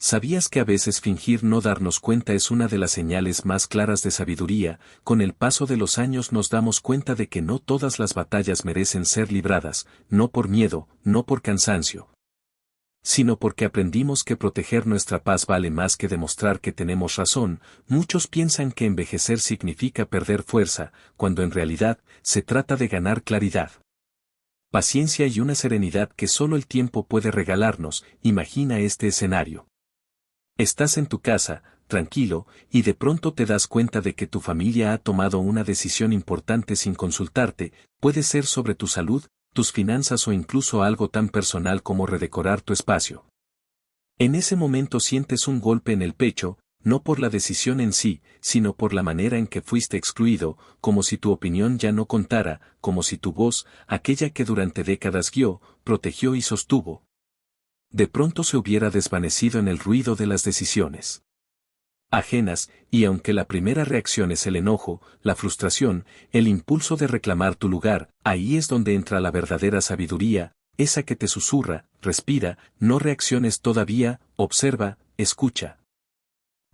¿Sabías que a veces fingir no darnos cuenta es una de las señales más claras de sabiduría? Con el paso de los años nos damos cuenta de que no todas las batallas merecen ser libradas, no por miedo, no por cansancio, sino porque aprendimos que proteger nuestra paz vale más que demostrar que tenemos razón. Muchos piensan que envejecer significa perder fuerza, cuando en realidad se trata de ganar claridad, paciencia y una serenidad que solo el tiempo puede regalarnos. Imagina este escenario. Estás en tu casa, tranquilo, y de pronto te das cuenta de que tu familia ha tomado una decisión importante sin consultarte. Puede ser sobre tu salud, tus finanzas o incluso algo tan personal como redecorar tu espacio. En ese momento sientes un golpe en el pecho, no por la decisión en sí, sino por la manera en que fuiste excluido, como si tu opinión ya no contara, como si tu voz, aquella que durante décadas guió, protegió y sostuvo, de pronto se hubiera desvanecido en el ruido de las decisiones ajenas. Y aunque la primera reacción es el enojo, la frustración, el impulso de reclamar tu lugar, ahí es donde entra la verdadera sabiduría, esa que te susurra: respira, no reacciones todavía, observa, escucha.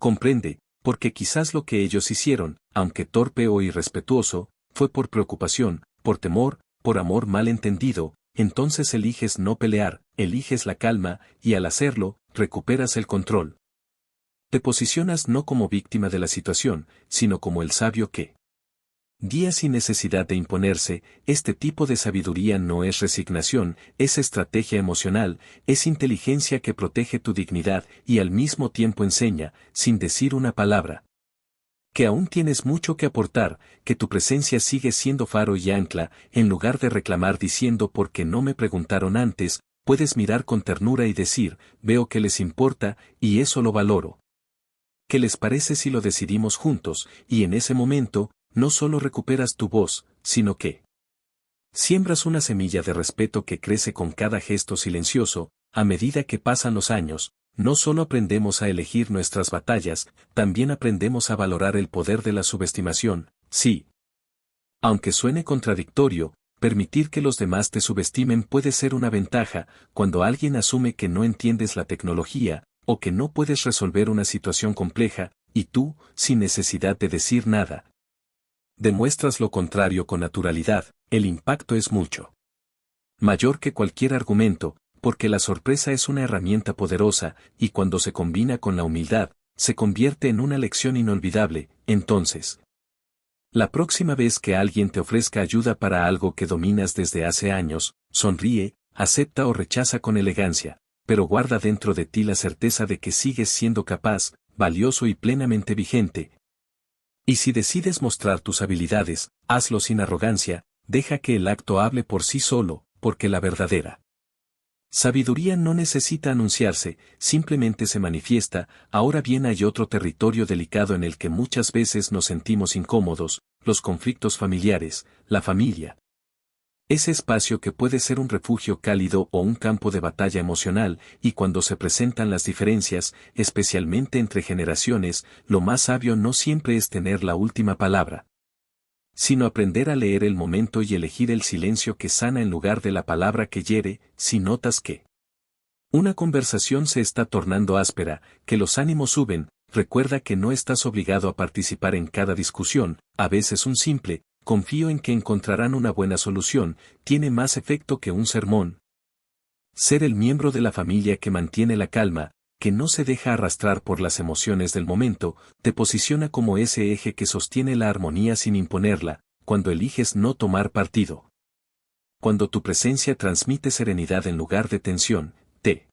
Comprende, porque quizás lo que ellos hicieron, aunque torpe o irrespetuoso, fue por preocupación, por temor, por amor mal entendido. Entonces eliges no pelear, eliges la calma, y al hacerlo, recuperas el control. Te posicionas no como víctima de la situación, sino como el sabio que guía sin necesidad de imponerse. Este tipo de sabiduría no es resignación, es estrategia emocional, es inteligencia que protege tu dignidad y al mismo tiempo enseña, sin decir una palabra, que aún tienes mucho que aportar, que tu presencia sigue siendo faro y ancla. En lugar de reclamar diciendo «¿por qué no me preguntaron antes?», puedes mirar con ternura y decir «veo que les importa, y eso lo valoro. ¿Qué les parece si lo decidimos juntos?». Y en ese momento, no solo recuperas tu voz, sino que siembras una semilla de respeto que crece con cada gesto silencioso. A medida que pasan los años, no solo aprendemos a elegir nuestras batallas, también aprendemos a valorar el poder de la subestimación. Sí. Aunque suene contradictorio, permitir que los demás te subestimen puede ser una ventaja. Cuando alguien asume que no entiendes la tecnología, o que no puedes resolver una situación compleja, y tú, sin necesidad de decir nada, demuestras lo contrario con naturalidad, el impacto es mucho mayor que cualquier argumento, porque la sorpresa es una herramienta poderosa, y cuando se combina con la humildad, se convierte en una lección inolvidable. Entonces, la próxima vez que alguien te ofrezca ayuda para algo que dominas desde hace años, sonríe, acepta o rechaza con elegancia, pero guarda dentro de ti la certeza de que sigues siendo capaz, valioso y plenamente vigente. Y si decides mostrar tus habilidades, hazlo sin arrogancia, deja que el acto hable por sí solo, porque la verdadera sabiduría no necesita anunciarse, simplemente se manifiesta. Ahora bien, hay otro territorio delicado en el que muchas veces nos sentimos incómodos: los conflictos familiares, la familia. Ese espacio que puede ser un refugio cálido o un campo de batalla emocional, y cuando se presentan las diferencias, especialmente entre generaciones, lo más sabio no siempre es tener la última palabra, sino aprender a leer el momento y elegir el silencio que sana en lugar de la palabra que hiere. Si notas que una conversación se está tornando áspera, que los ánimos suben, recuerda que no estás obligado a participar en cada discusión. A veces un simple «confío en que encontrarán una buena solución» tiene más efecto que un sermón. Ser el miembro de la familia que mantiene la calma, que no se deja arrastrar por las emociones del momento, te posiciona como ese eje que sostiene la armonía sin imponerla. Cuando eliges no tomar partido, cuando tu presencia transmite serenidad en lugar de tensión, te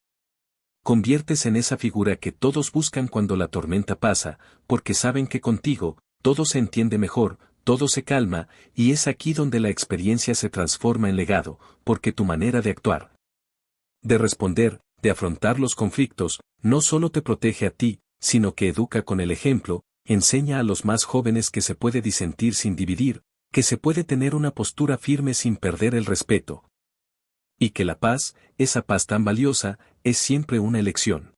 conviertes en esa figura que todos buscan cuando la tormenta pasa, porque saben que contigo todo se entiende mejor, todo se calma. Y es aquí donde la experiencia se transforma en legado, porque tu manera de actuar, de responder, de afrontar los conflictos, no solo te protege a ti, sino que educa con el ejemplo. Enseña a los más jóvenes que se puede disentir sin dividir, que se puede tener una postura firme sin perder el respeto, y que la paz, esa paz tan valiosa, es siempre una elección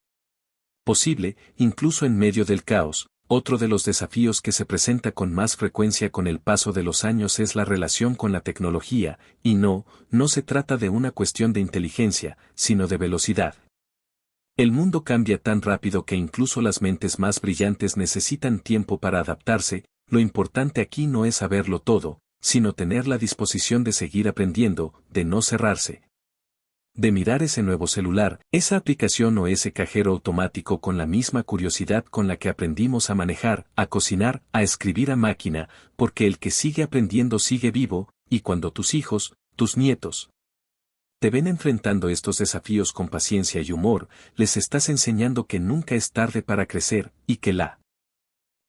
posible, incluso en medio del caos. Otro de los desafíos que se presenta con más frecuencia con el paso de los años es la relación con la tecnología, y no se trata de una cuestión de inteligencia, sino de velocidad. El mundo cambia tan rápido que incluso las mentes más brillantes necesitan tiempo para adaptarse. Lo importante aquí no es saberlo todo, sino tener la disposición de seguir aprendiendo, de no cerrarse. De mirar ese nuevo celular, esa aplicación o ese cajero automático con la misma curiosidad con la que aprendimos a manejar, a cocinar, a escribir a máquina, porque el que sigue aprendiendo sigue vivo, y cuando tus hijos, tus nietos, te ven enfrentando estos desafíos con paciencia y humor, les estás enseñando que nunca es tarde para crecer, y que la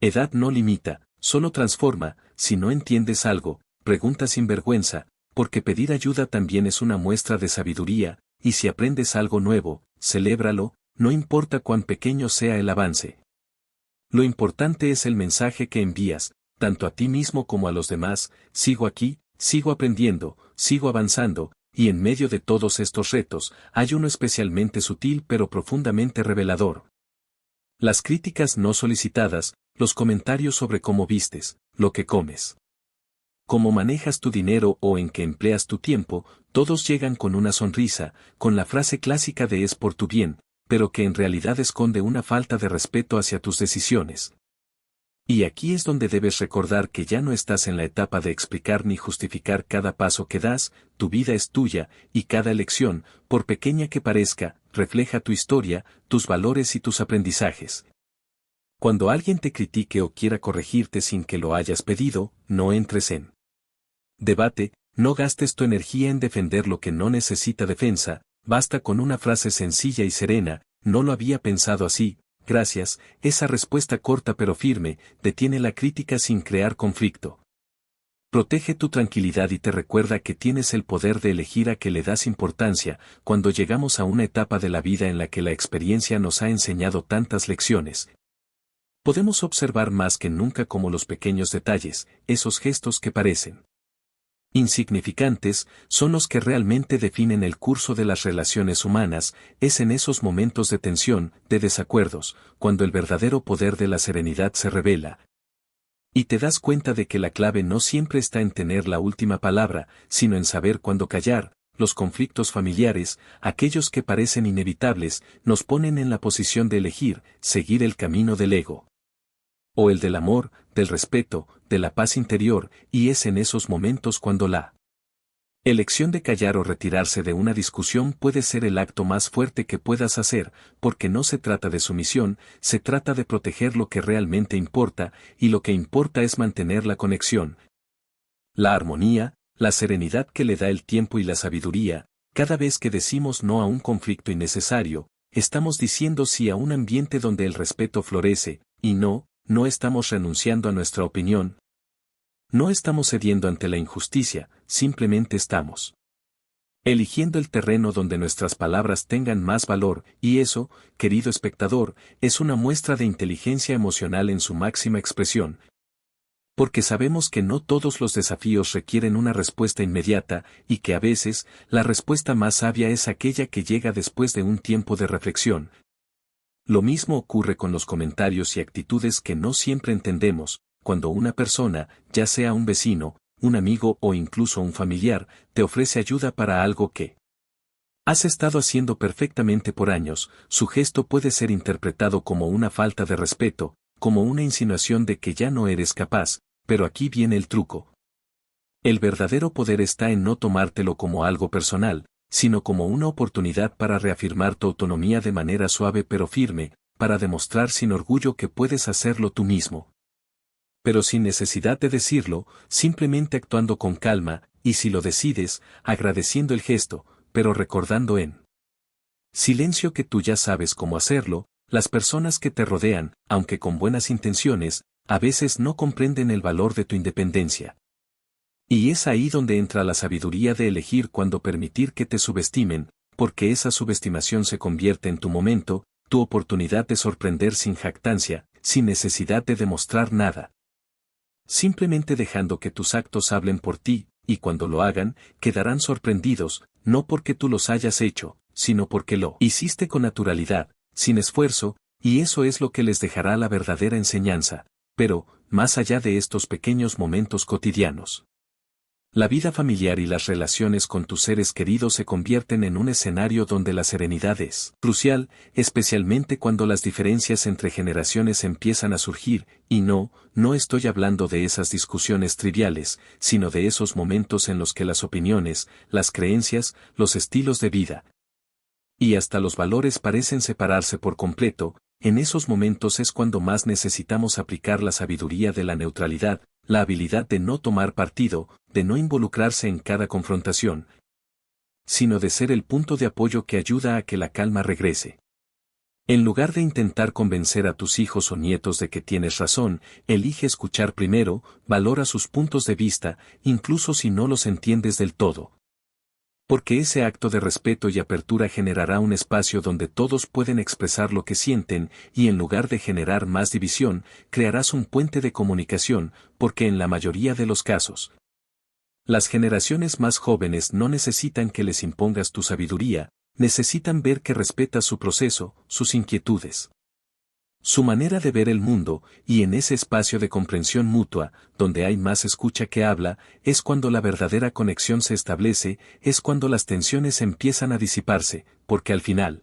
edad no limita, solo transforma. Si no entiendes algo, pregunta sin vergüenza, porque pedir ayuda también es una muestra de sabiduría, y si aprendes algo nuevo, celébralo, no importa cuán pequeño sea el avance. Lo importante es el mensaje que envías, tanto a ti mismo como a los demás: sigo aquí, sigo aprendiendo, sigo avanzando. Y en medio de todos estos retos, hay uno especialmente sutil pero profundamente revelador. Las críticas no solicitadas, los comentarios sobre cómo vistes, lo que comes, cómo manejas tu dinero o en qué empleas tu tiempo, todos llegan con una sonrisa, con la frase clásica de "es por tu bien", pero que en realidad esconde una falta de respeto hacia tus decisiones. Y aquí es donde debes recordar que ya no estás en la etapa de explicar ni justificar cada paso que das. Tu vida es tuya, y cada elección, por pequeña que parezca, refleja tu historia, tus valores y tus aprendizajes. Cuando alguien te critique o quiera corregirte sin que lo hayas pedido, no entres en debate, no gastes tu energía en defender lo que no necesita defensa. Basta con una frase sencilla y serena: "no lo había pensado así, gracias". Esa respuesta corta pero firme detiene la crítica sin crear conflicto. Protege tu tranquilidad y te recuerda que tienes el poder de elegir a qué le das importancia. Cuando llegamos a una etapa de la vida en la que la experiencia nos ha enseñado tantas lecciones, podemos observar más que nunca cómo los pequeños detalles, esos gestos que parecen insignificantes, son los que realmente definen el curso de las relaciones humanas. Es en esos momentos de tensión, de desacuerdos, cuando el verdadero poder de la serenidad se revela. Y te das cuenta de que la clave no siempre está en tener la última palabra, sino en saber cuándo callar. Los conflictos familiares, aquellos que parecen inevitables, nos ponen en la posición de elegir, seguir el camino del ego, o el del amor, del respeto, de la paz interior, y es en esos momentos cuando la elección de callar o retirarse de una discusión puede ser el acto más fuerte que puedas hacer, porque no se trata de sumisión, se trata de proteger lo que realmente importa, y lo que importa es mantener la conexión, la armonía, la serenidad que le da el tiempo y la sabiduría. Cada vez que decimos no a un conflicto innecesario, estamos diciendo sí a un ambiente donde el respeto florece, y no estamos renunciando a nuestra opinión. No estamos cediendo ante la injusticia, simplemente estamos eligiendo el terreno donde nuestras palabras tengan más valor, y eso, querido espectador, es una muestra de inteligencia emocional en su máxima expresión. Porque sabemos que no todos los desafíos requieren una respuesta inmediata, y que a veces, la respuesta más sabia es aquella que llega después de un tiempo de reflexión. Lo mismo ocurre con los comentarios y actitudes que no siempre entendemos. Cuando una persona, ya sea un vecino, un amigo o incluso un familiar, te ofrece ayuda para algo que has estado haciendo perfectamente por años, su gesto puede ser interpretado como una falta de respeto, como una insinuación de que ya no eres capaz, pero aquí viene el truco. El verdadero poder está en no tomártelo como algo personal, sino como una oportunidad para reafirmar tu autonomía de manera suave pero firme, para demostrar sin orgullo que puedes hacerlo tú mismo. Pero sin necesidad de decirlo, simplemente actuando con calma, y si lo decides, agradeciendo el gesto, pero recordando en silencio que tú ya sabes cómo hacerlo. Las personas que te rodean, aunque con buenas intenciones, a veces no comprenden el valor de tu independencia. Y es ahí donde entra la sabiduría de elegir cuándo permitir que te subestimen, porque esa subestimación se convierte en tu momento, tu oportunidad de sorprender sin jactancia, sin necesidad de demostrar nada. Simplemente dejando que tus actos hablen por ti, y cuando lo hagan, quedarán sorprendidos, no porque tú los hayas hecho, sino porque lo hiciste con naturalidad, sin esfuerzo, y eso es lo que les dejará la verdadera enseñanza. Pero, más allá de estos pequeños momentos cotidianos, La vida familiar y las relaciones con tus seres queridos se convierten en un escenario donde la serenidad es crucial, especialmente cuando las diferencias entre generaciones empiezan a surgir, y no estoy hablando de esas discusiones triviales, sino de esos momentos en los que las opiniones, las creencias, los estilos de vida y hasta los valores parecen separarse por completo. En esos momentos es cuando más necesitamos aplicar la sabiduría de la neutralidad, la habilidad de no tomar partido, de no involucrarse en cada confrontación, sino de ser el punto de apoyo que ayuda a que la calma regrese. En lugar de intentar convencer a tus hijos o nietos de que tienes razón, elige escuchar primero, valora sus puntos de vista, incluso si no los entiendes del todo. Porque ese acto de respeto y apertura generará un espacio donde todos pueden expresar lo que sienten, y en lugar de generar más división, crearás un puente de comunicación, porque en la mayoría de los casos, las generaciones más jóvenes no necesitan que les impongas tu sabiduría, necesitan ver que respetas su proceso, sus inquietudes, su manera de ver el mundo, y en ese espacio de comprensión mutua, donde hay más escucha que habla, es cuando la verdadera conexión se establece, es cuando las tensiones empiezan a disiparse, porque al final,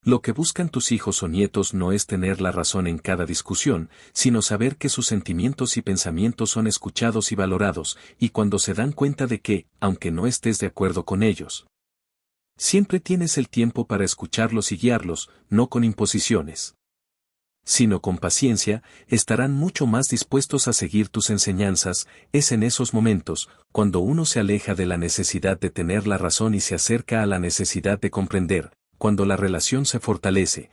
lo que buscan tus hijos o nietos no es tener la razón en cada discusión, sino saber que sus sentimientos y pensamientos son escuchados y valorados, y cuando se dan cuenta de que, aunque no estés de acuerdo con ellos, siempre tienes el tiempo para escucharlos y guiarlos, no con imposiciones, sino con paciencia, estarán mucho más dispuestos a seguir tus enseñanzas. Es en esos momentos, cuando uno se aleja de la necesidad de tener la razón y se acerca a la necesidad de comprender, cuando la relación se fortalece.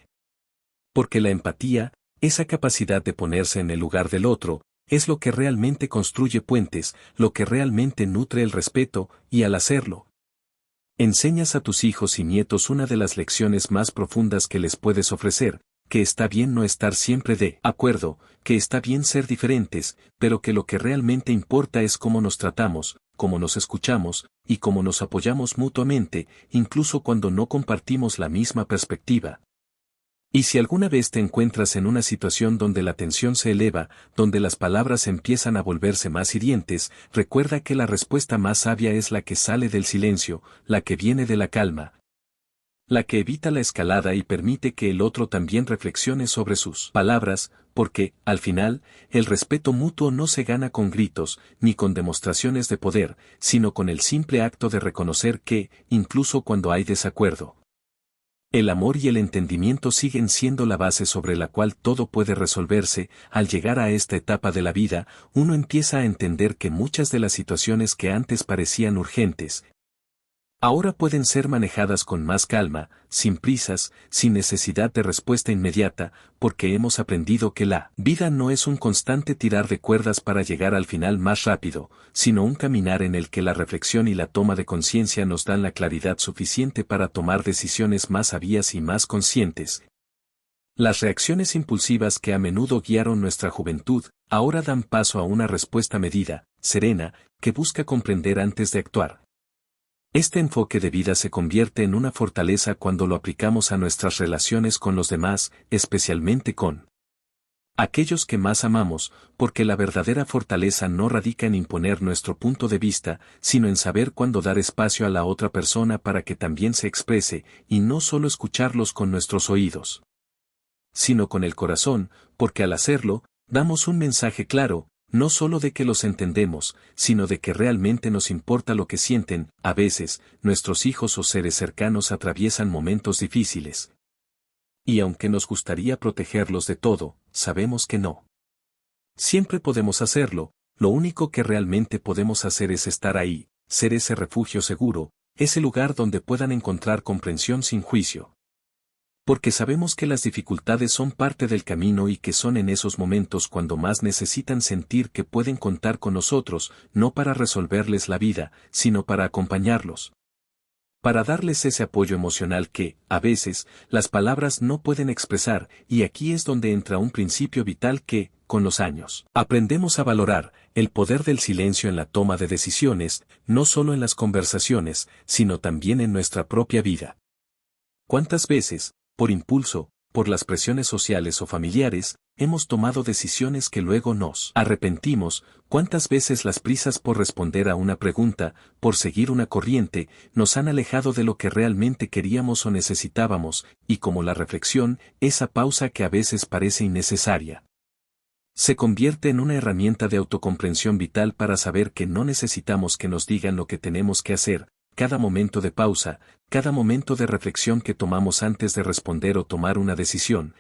Porque la empatía, esa capacidad de ponerse en el lugar del otro, es lo que realmente construye puentes, lo que realmente nutre el respeto, y al hacerlo, enseñas a tus hijos y nietos una de las lecciones más profundas que les puedes ofrecer, que está bien no estar siempre de acuerdo, que está bien ser diferentes, pero que lo que realmente importa es cómo nos tratamos, cómo nos escuchamos, y cómo nos apoyamos mutuamente, incluso cuando no compartimos la misma perspectiva. Y si alguna vez te encuentras en una situación donde la tensión se eleva, donde las palabras empiezan a volverse más hirientes, recuerda que la respuesta más sabia es la que sale del silencio, la que viene de la calma, la que evita la escalada y permite que el otro también reflexione sobre sus palabras, porque, al final, el respeto mutuo no se gana con gritos, ni con demostraciones de poder, sino con el simple acto de reconocer que, incluso cuando hay desacuerdo, el amor y el entendimiento siguen siendo la base sobre la cual todo puede resolverse. Al llegar a esta etapa de la vida, uno empieza a entender que muchas de las situaciones que antes parecían urgentes, ahora pueden ser manejadas con más calma, sin prisas, sin necesidad de respuesta inmediata, porque hemos aprendido que la vida no es un constante tirar de cuerdas para llegar al final más rápido, sino un caminar en el que la reflexión y la toma de conciencia nos dan la claridad suficiente para tomar decisiones más sabias y más conscientes. Las reacciones impulsivas que a menudo guiaron nuestra juventud, ahora dan paso a una respuesta medida, serena, que busca comprender antes de actuar. Este enfoque de vida se convierte en una fortaleza cuando lo aplicamos a nuestras relaciones con los demás, especialmente con aquellos que más amamos, porque la verdadera fortaleza no radica en imponer nuestro punto de vista, sino en saber cuándo dar espacio a la otra persona para que también se exprese, y no solo escucharlos con nuestros oídos, sino con el corazón, porque al hacerlo, damos un mensaje claro, no solo de que los entendemos, sino de que realmente nos importa lo que sienten. A veces, nuestros hijos o seres cercanos atraviesan momentos difíciles. Y aunque nos gustaría protegerlos de todo, sabemos que no siempre podemos hacerlo. Lo único que realmente podemos hacer es estar ahí, ser ese refugio seguro, ese lugar donde puedan encontrar comprensión sin juicio. Porque sabemos que las dificultades son parte del camino y que son en esos momentos cuando más necesitan sentir que pueden contar con nosotros, no para resolverles la vida, sino para acompañarlos. Para darles ese apoyo emocional que, a veces, las palabras no pueden expresar, y aquí es donde entra un principio vital que, con los años, aprendemos a valorar, el poder del silencio en la toma de decisiones, no solo en las conversaciones, sino también en nuestra propia vida. ¿Cuántas veces, por impulso, por las presiones sociales o familiares, hemos tomado decisiones que luego nos arrepentimos. ¿Cuántas veces las prisas por responder a una pregunta, por seguir una corriente, nos han alejado de lo que realmente queríamos o necesitábamos, y como la reflexión, esa pausa que a veces parece innecesaria, se convierte en una herramienta de autocomprensión vital para saber que no necesitamos que nos digan lo que tenemos que hacer? Cada momento de pausa, cada momento de reflexión que tomamos antes de responder o tomar una decisión,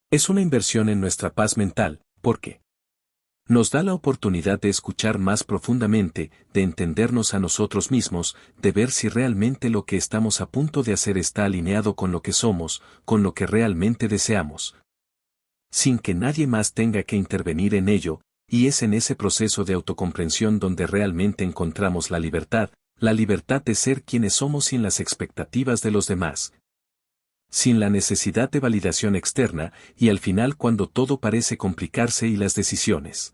es una inversión en nuestra paz mental, porque nos da la oportunidad de escuchar más profundamente, de entendernos a nosotros mismos, de ver si realmente lo que estamos a punto de hacer está alineado con lo que somos, con lo que realmente deseamos, sin que nadie más tenga que intervenir en ello, y es en ese proceso de autocomprensión donde realmente encontramos la libertad de ser quienes somos sin las expectativas de los demás, sin la necesidad de validación externa, y al final cuando todo parece complicarse y las decisiones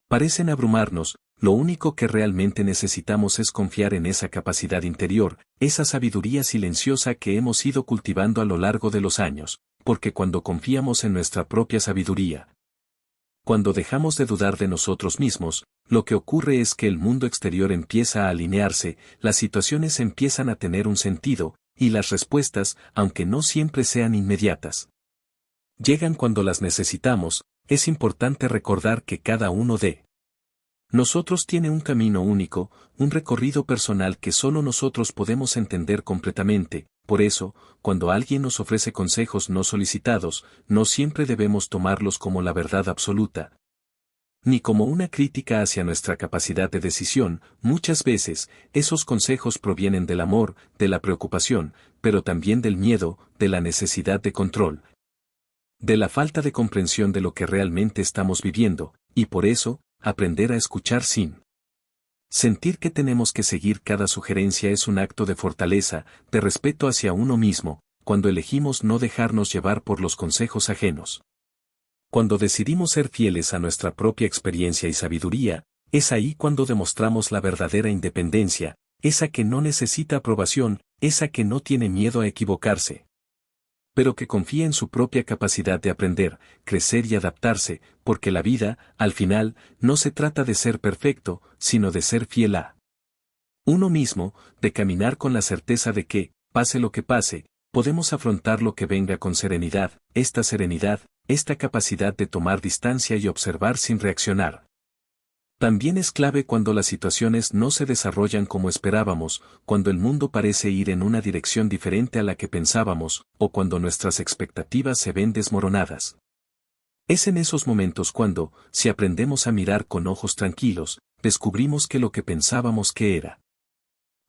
parecen abrumarnos, lo único que realmente necesitamos es confiar en esa capacidad interior, esa sabiduría silenciosa que hemos ido cultivando a lo largo de los años, porque cuando confiamos en nuestra propia sabiduría, cuando dejamos de dudar de nosotros mismos, lo que ocurre es que el mundo exterior empieza a alinearse, las situaciones empiezan a tener un sentido, y las respuestas, aunque no siempre sean inmediatas, llegan cuando las necesitamos. Es importante recordar que cada uno de nosotros tiene un camino único, un recorrido personal que solo nosotros podemos entender completamente. Por eso, cuando alguien nos ofrece consejos no solicitados, no siempre debemos tomarlos como la verdad absoluta, ni como una crítica hacia nuestra capacidad de decisión. Muchas veces, esos consejos provienen del amor, de la preocupación, pero también del miedo, de la necesidad de control, de la falta de comprensión de lo que realmente estamos viviendo, y por eso, aprender a escuchar sin sentir que tenemos que seguir cada sugerencia es un acto de fortaleza, de respeto hacia uno mismo, cuando elegimos no dejarnos llevar por los consejos ajenos. Cuando decidimos ser fieles a nuestra propia experiencia y sabiduría, es ahí cuando demostramos la verdadera independencia, esa que no necesita aprobación, esa que no tiene miedo a equivocarse, pero que confía en su propia capacidad de aprender, crecer y adaptarse, porque la vida, al final, no se trata de ser perfecto, sino de ser fiel a uno mismo, de caminar con la certeza de que, pase lo que pase, podemos afrontar lo que venga con serenidad, esta capacidad de tomar distancia y observar sin reaccionar. También es clave cuando las situaciones no se desarrollan como esperábamos, cuando el mundo parece ir en una dirección diferente a la que pensábamos, o cuando nuestras expectativas se ven desmoronadas. Es en esos momentos cuando, si aprendemos a mirar con ojos tranquilos, descubrimos que lo que pensábamos que era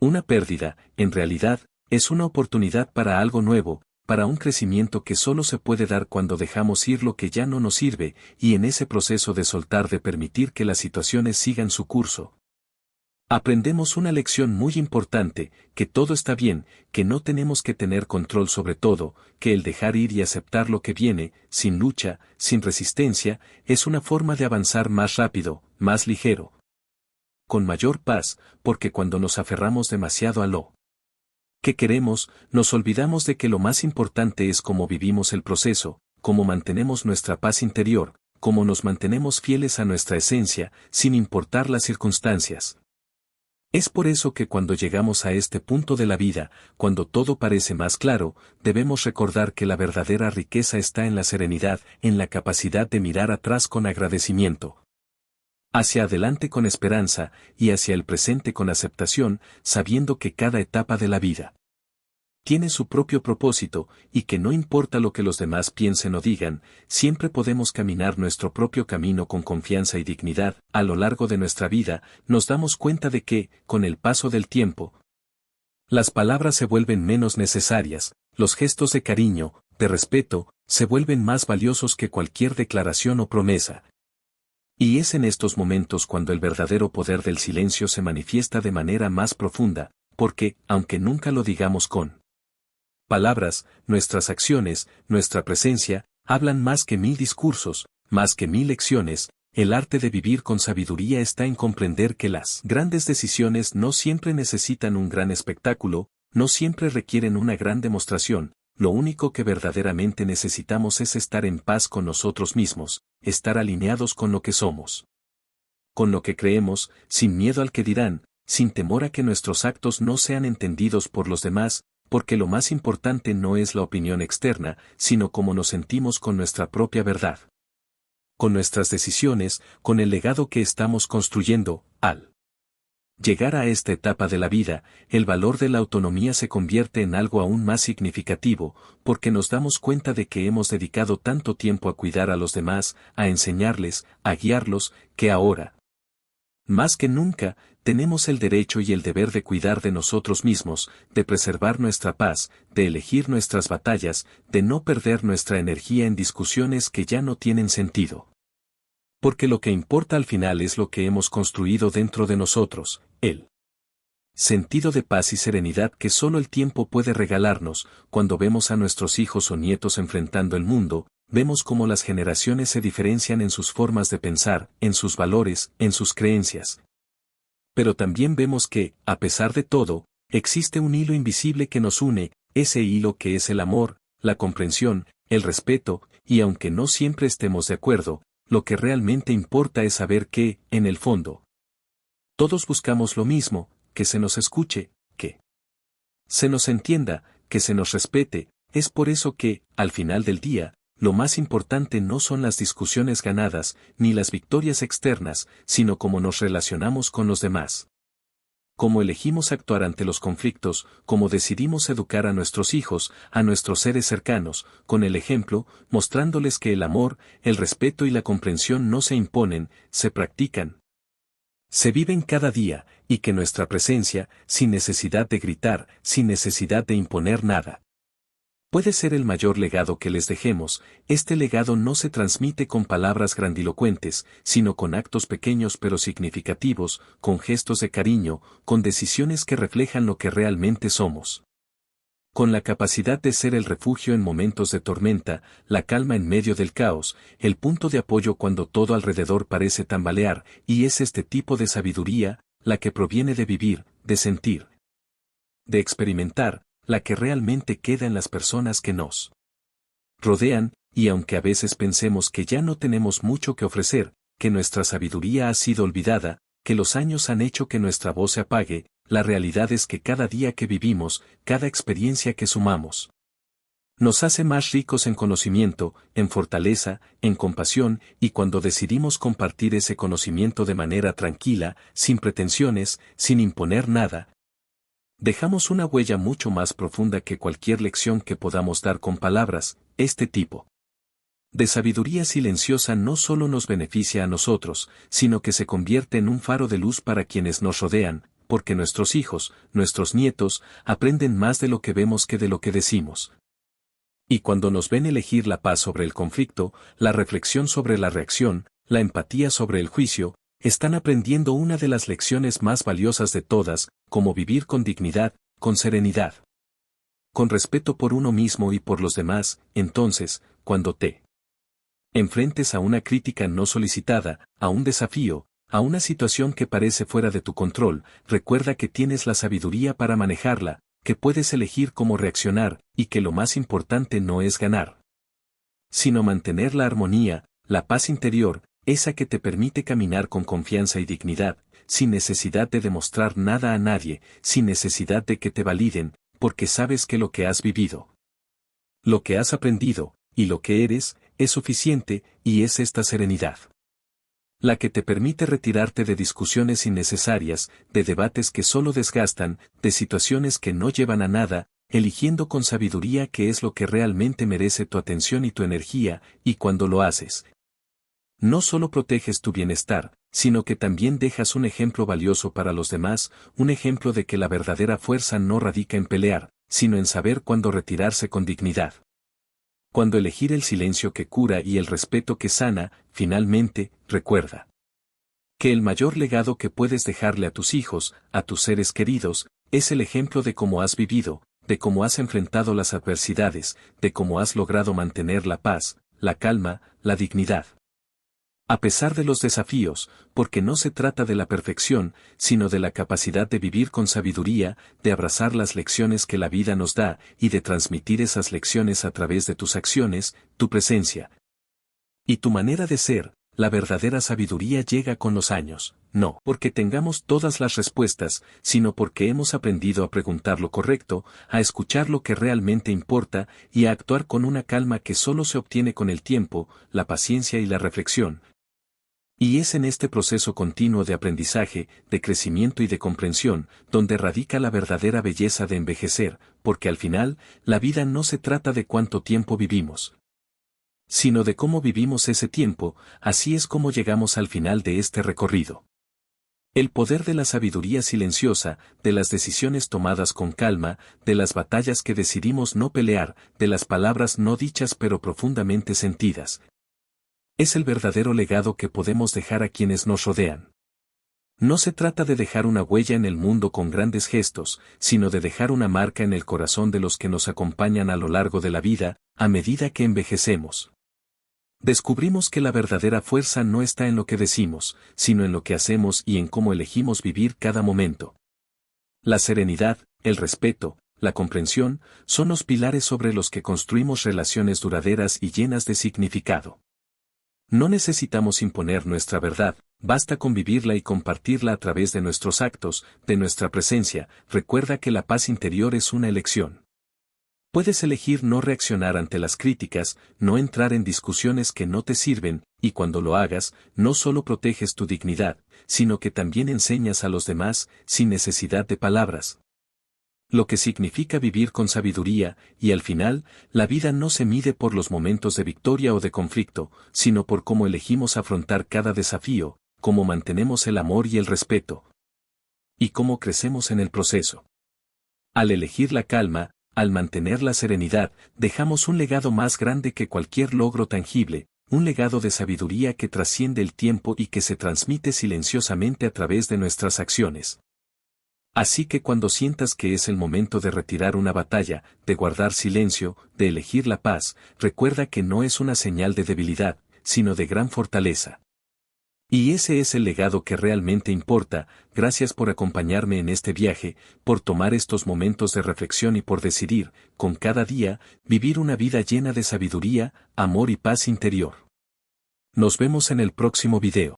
una pérdida, en realidad, es una oportunidad para algo nuevo, para un crecimiento que solo se puede dar cuando dejamos ir lo que ya no nos sirve, y en ese proceso de soltar, de permitir que las situaciones sigan su curso, aprendemos una lección muy importante, que todo está bien, que no tenemos que tener control sobre todo, que el dejar ir y aceptar lo que viene, sin lucha, sin resistencia, es una forma de avanzar más rápido, más ligero, con mayor paz, porque cuando nos aferramos demasiado a lo que queremos, nos olvidamos de que lo más importante es cómo vivimos el proceso, cómo mantenemos nuestra paz interior, cómo nos mantenemos fieles a nuestra esencia, sin importar las circunstancias. Es por eso que cuando llegamos a este punto de la vida, cuando todo parece más claro, debemos recordar que la verdadera riqueza está en la serenidad, en la capacidad de mirar atrás con agradecimiento, hacia adelante con esperanza, y hacia el presente con aceptación, sabiendo que cada etapa de la vida tiene su propio propósito, y que no importa lo que los demás piensen o digan, siempre podemos caminar nuestro propio camino con confianza y dignidad. A lo largo de nuestra vida, nos damos cuenta de que, con el paso del tiempo, las palabras se vuelven menos necesarias, los gestos de cariño, de respeto, se vuelven más valiosos que cualquier declaración o promesa. Y es en estos momentos cuando el verdadero poder del silencio se manifiesta de manera más profunda, porque, aunque nunca lo digamos con palabras, nuestras acciones, nuestra presencia, hablan más que 1000 discursos, más que 1000 lecciones. El arte de vivir con sabiduría está en comprender que las grandes decisiones no siempre necesitan un gran espectáculo, no siempre requieren una gran demostración, lo único que verdaderamente necesitamos es estar en paz con nosotros mismos, estar alineados con lo que somos, con lo que creemos, sin miedo al que dirán, sin temor a que nuestros actos no sean entendidos por los demás, porque lo más importante no es la opinión externa, sino cómo nos sentimos con nuestra propia verdad, con nuestras decisiones, con el legado que estamos construyendo. Al llegar a esta etapa de la vida, el valor de la autonomía se convierte en algo aún más significativo, porque nos damos cuenta de que hemos dedicado tanto tiempo a cuidar a los demás, a enseñarles, a guiarlos, que ahora, más que nunca, tenemos el derecho y el deber de cuidar de nosotros mismos, de preservar nuestra paz, de elegir nuestras batallas, de no perder nuestra energía en discusiones que ya no tienen sentido. Porque lo que importa al final es lo que hemos construido dentro de nosotros, el sentido de paz y serenidad que solo el tiempo puede regalarnos. Cuando vemos a nuestros hijos o nietos enfrentando el mundo, vemos cómo las generaciones se diferencian en sus formas de pensar, en sus valores, en sus creencias. Pero también vemos que, a pesar de todo, existe un hilo invisible que nos une, ese hilo que es el amor, la comprensión, el respeto, y aunque no siempre estemos de acuerdo, lo que realmente importa es saber que, en el fondo, todos buscamos lo mismo, que se nos escuche, que se nos entienda, que se nos respete. Es por eso que, al final del día, lo más importante no son las discusiones ganadas, ni las victorias externas, sino cómo nos relacionamos con los demás. Cómo elegimos actuar ante los conflictos, cómo decidimos educar a nuestros hijos, a nuestros seres cercanos, con el ejemplo, mostrándoles que el amor, el respeto y la comprensión no se imponen, se practican, se viven cada día, y que nuestra presencia, sin necesidad de gritar, sin necesidad de imponer nada, puede ser el mayor legado que les dejemos. Este legado no se transmite con palabras grandilocuentes, sino con actos pequeños pero significativos, con gestos de cariño, con decisiones que reflejan lo que realmente somos. Con la capacidad de ser el refugio en momentos de tormenta, la calma en medio del caos, el punto de apoyo cuando todo alrededor parece tambalear, y es este tipo de sabiduría, la que proviene de vivir, de sentir, de experimentar, la que realmente queda en las personas que nos rodean, y aunque a veces pensemos que ya no tenemos mucho que ofrecer, que nuestra sabiduría ha sido olvidada, que los años han hecho que nuestra voz se apague, la realidad es que cada día que vivimos, cada experiencia que sumamos, nos hace más ricos en conocimiento, en fortaleza, en compasión, y cuando decidimos compartir ese conocimiento de manera tranquila, sin pretensiones, sin imponer nada, dejamos una huella mucho más profunda que cualquier lección que podamos dar con palabras. Este tipo de sabiduría silenciosa no solo nos beneficia a nosotros, sino que se convierte en un faro de luz para quienes nos rodean, porque nuestros hijos, nuestros nietos, aprenden más de lo que vemos que de lo que decimos. Y cuando nos ven elegir la paz sobre el conflicto, la reflexión sobre la reacción, la empatía sobre el juicio, están aprendiendo una de las lecciones más valiosas de todas, cómo vivir con dignidad, con serenidad, con respeto por uno mismo y por los demás. Entonces, cuando te enfrentes a una crítica no solicitada, a un desafío, a una situación que parece fuera de tu control, recuerda que tienes la sabiduría para manejarla, que puedes elegir cómo reaccionar, y que lo más importante no es ganar, sino mantener la armonía, la paz interior, esa que te permite caminar con confianza y dignidad, sin necesidad de demostrar nada a nadie, sin necesidad de que te validen, porque sabes que lo que has vivido, lo que has aprendido, y lo que eres, es suficiente, y es esta serenidad la que te permite retirarte de discusiones innecesarias, de debates que solo desgastan, de situaciones que no llevan a nada, eligiendo con sabiduría qué es lo que realmente merece tu atención y tu energía, y cuando lo haces, no solo proteges tu bienestar, sino que también dejas un ejemplo valioso para los demás, un ejemplo de que la verdadera fuerza no radica en pelear, sino en saber cuándo retirarse con dignidad. Cuando elegir el silencio que cura y el respeto que sana. Finalmente, recuerda que el mayor legado que puedes dejarle a tus hijos, a tus seres queridos, es el ejemplo de cómo has vivido, de cómo has enfrentado las adversidades, de cómo has logrado mantener la paz, la calma, la dignidad. A pesar de los desafíos, porque no se trata de la perfección, sino de la capacidad de vivir con sabiduría, de abrazar las lecciones que la vida nos da y de transmitir esas lecciones a través de tus acciones, tu presencia y tu manera de ser. La verdadera sabiduría llega con los años, no porque tengamos todas las respuestas, sino porque hemos aprendido a preguntar lo correcto, a escuchar lo que realmente importa y a actuar con una calma que solo se obtiene con el tiempo, la paciencia y la reflexión. Y es en este proceso continuo de aprendizaje, de crecimiento y de comprensión, donde radica la verdadera belleza de envejecer, porque al final, la vida no se trata de cuánto tiempo vivimos, sino de cómo vivimos ese tiempo. Así es como llegamos al final de este recorrido. El poder de la sabiduría silenciosa, de las decisiones tomadas con calma, de las batallas que decidimos no pelear, de las palabras no dichas pero profundamente sentidas, es el verdadero legado que podemos dejar a quienes nos rodean. No se trata de dejar una huella en el mundo con grandes gestos, sino de dejar una marca en el corazón de los que nos acompañan a lo largo de la vida, a medida que envejecemos. Descubrimos que la verdadera fuerza no está en lo que decimos, sino en lo que hacemos y en cómo elegimos vivir cada momento. La serenidad, el respeto, la comprensión, son los pilares sobre los que construimos relaciones duraderas y llenas de significado. No necesitamos imponer nuestra verdad, basta con vivirla y compartirla a través de nuestros actos, de nuestra presencia. Recuerda que la paz interior es una elección. Puedes elegir no reaccionar ante las críticas, no entrar en discusiones que no te sirven, y cuando lo hagas, no solo proteges tu dignidad, sino que también enseñas a los demás, sin necesidad de palabras. Lo que significa vivir con sabiduría, y al final, la vida no se mide por los momentos de victoria o de conflicto, sino por cómo elegimos afrontar cada desafío, cómo mantenemos el amor y el respeto, y cómo crecemos en el proceso. Al elegir la calma, al mantener la serenidad, dejamos un legado más grande que cualquier logro tangible, un legado de sabiduría que trasciende el tiempo y que se transmite silenciosamente a través de nuestras acciones. Así que cuando sientas que es el momento de retirar una batalla, de guardar silencio, de elegir la paz, recuerda que no es una señal de debilidad, sino de gran fortaleza. Y ese es el legado que realmente importa. Gracias por acompañarme en este viaje, por tomar estos momentos de reflexión y por decidir, con cada día, vivir una vida llena de sabiduría, amor y paz interior. Nos vemos en el próximo video.